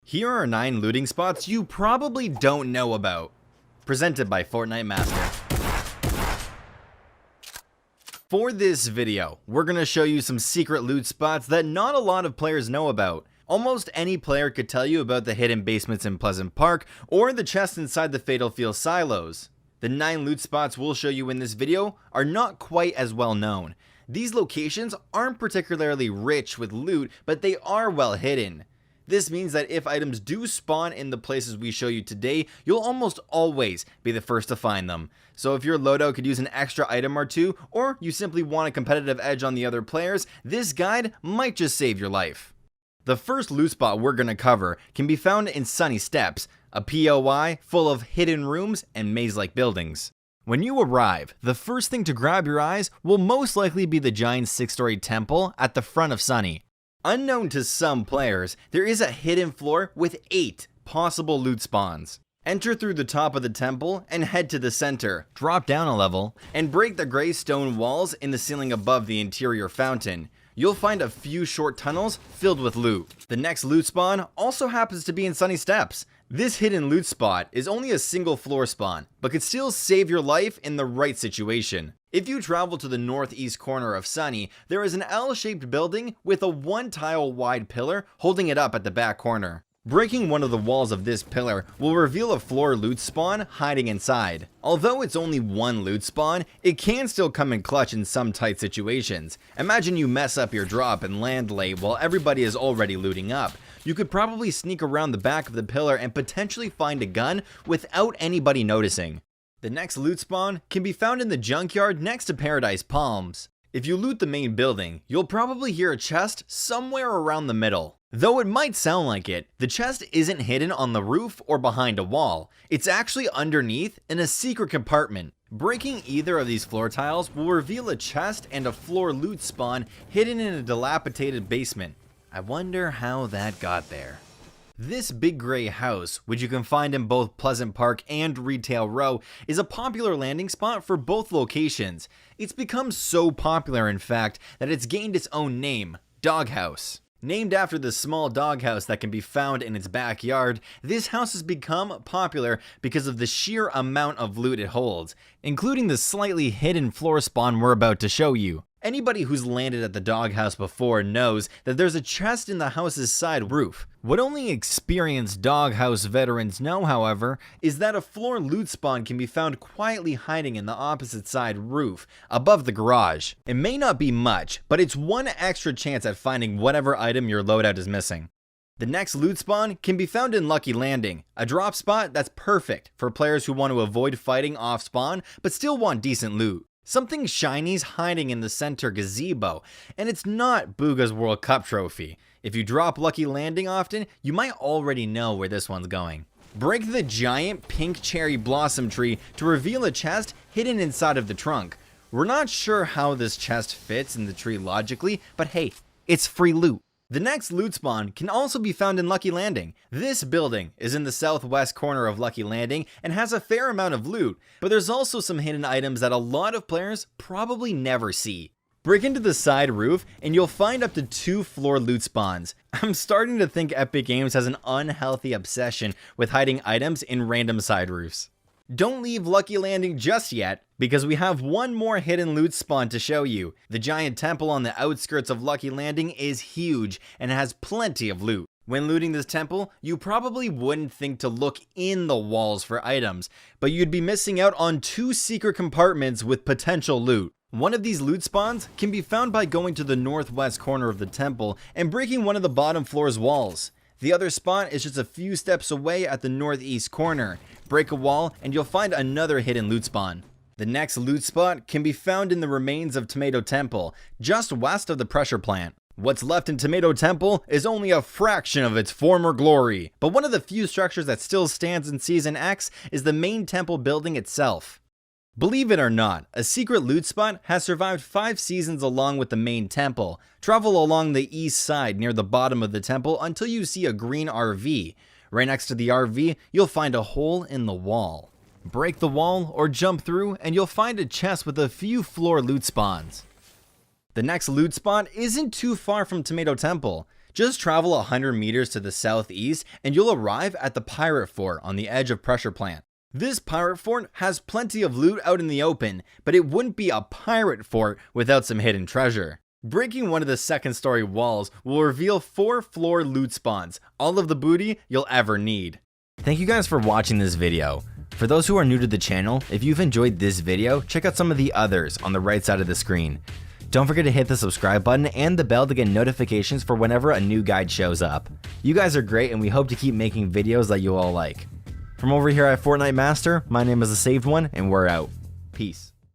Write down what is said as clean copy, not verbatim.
Here are 9 looting spots you probably don't know about. Presented by Fortnite Master. For this video, we're going to show you some secret loot spots that not a lot of players know about. Almost any player could tell you about the hidden basements in Pleasant Park or the chest inside the Fatal Field silos. The 9 loot spots we'll show you in this video are not quite as well known. These locations aren't particularly rich with loot, but they are well hidden. This means that if items do spawn in the places we show you today, you'll almost always be the first to find them. So if your loadout could use an extra item or two, or you simply want a competitive edge on the other players, this guide might just save your life. The first loot spot we're going to cover can be found in Sunny Steps, a POI full of hidden rooms and maze-like buildings. When you arrive, the first thing to grab your eyes will most likely be the giant 6-story temple at the front of Sunny. Unknown to some players, there is a hidden floor with 8 possible loot spawns. Enter through the top of the temple and head to the center, drop down a level, and break the gray stone walls in the ceiling above the interior fountain. You'll find a few short tunnels filled with loot. The next loot spawn also happens to be in Sunny Steps. This hidden loot spot is only a single floor spawn, but could still save your life in the right situation. If you travel to the northeast corner of Sunny, there is an L-shaped building with a 1-tile wide pillar holding it up at the back corner. Breaking one of the walls of this pillar will reveal a floor loot spawn hiding inside. Although it's only one loot spawn, it can still come in clutch in some tight situations. Imagine you mess up your drop and land late while everybody is already looting up. You could probably sneak around the back of the pillar and potentially find a gun without anybody noticing. The next loot spawn can be found in the junkyard next to Paradise Palms. If you loot the main building, you'll probably hear a chest somewhere around the middle. Though it might sound like it, the chest isn't hidden on the roof or behind a wall. It's actually underneath in a secret compartment. Breaking either of these floor tiles will reveal a chest and a floor loot spawn hidden in a dilapidated basement. I wonder how that got there. This big gray house, which you can find in both Pleasant Park and Retail Row, is a popular landing spot for both locations. It's become so popular, in fact, that it's gained its own name, Doghouse. Named after the small doghouse that can be found in its backyard, this house has become popular because of the sheer amount of loot it holds, including the slightly hidden floor spawn we're about to show you. Anybody who's landed at the doghouse before knows that there's a chest in the house's side roof. What only experienced doghouse veterans know, however, is that a floor loot spawn can be found quietly hiding in the opposite side roof, above the garage. It may not be much, but it's one extra chance at finding whatever item your loadout is missing. The next loot spawn can be found in Lucky Landing, a drop spot that's perfect for players who want to avoid fighting off spawn but still want decent loot. Something shiny's hiding in the center gazebo, and it's not Booga's World Cup trophy. If you drop Lucky Landing often, you might already know where this one's going. Break the giant pink cherry blossom tree to reveal a chest hidden inside of the trunk. We're not sure how this chest fits in the tree logically, but hey, it's free loot. The next loot spawn can also be found in Lucky Landing. This building is in the southwest corner of Lucky Landing and has a fair amount of loot, but there's also some hidden items that a lot of players probably never see. Break into the side roof and you'll find up to 2 floor loot spawns. I'm starting to think Epic Games has an unhealthy obsession with hiding items in random side roofs. Don't leave Lucky Landing just yet, because we have one more hidden loot spawn to show you. The giant temple on the outskirts of Lucky Landing is huge and has plenty of loot. When looting this temple, you probably wouldn't think to look in the walls for items, but you'd be missing out on 2 secret compartments with potential loot. One of these loot spawns can be found by going to the northwest corner of the temple and breaking one of the bottom floor's walls. The other spot is just a few steps away at the northeast corner. Break a wall and you'll find another hidden loot spawn. The next loot spot can be found in the remains of Tomato Temple, just west of the pressure plant. What's left in Tomato Temple is only a fraction of its former glory, but one of the few structures that still stands in Season X is the main temple building itself. Believe it or not, a secret loot spot has survived 5 seasons along with the main temple. Travel along the east side near the bottom of the temple until you see a green RV. Right next to the RV, you'll find a hole in the wall. Break the wall or jump through and you'll find a chest with a few floor loot spawns. The next loot spot isn't too far from Tomato Temple. Just travel 100 meters to the southeast and you'll arrive at the Pirate Fort on the edge of Pressure Plant. This pirate fort has plenty of loot out in the open, but it wouldn't be a pirate fort without some hidden treasure. Breaking one of the second story walls will reveal 4 floor loot spawns, all of the booty you'll ever need. Thank you guys for watching this video. For those who are new to the channel, if you've enjoyed this video, check out some of the others on the right side of the screen. Don't forget to hit the subscribe button and the bell to get notifications for whenever a new guide shows up. You guys are great and we hope to keep making videos that you all like. From over here at Fortnite Master, my name is The Saved One and we're out. Peace.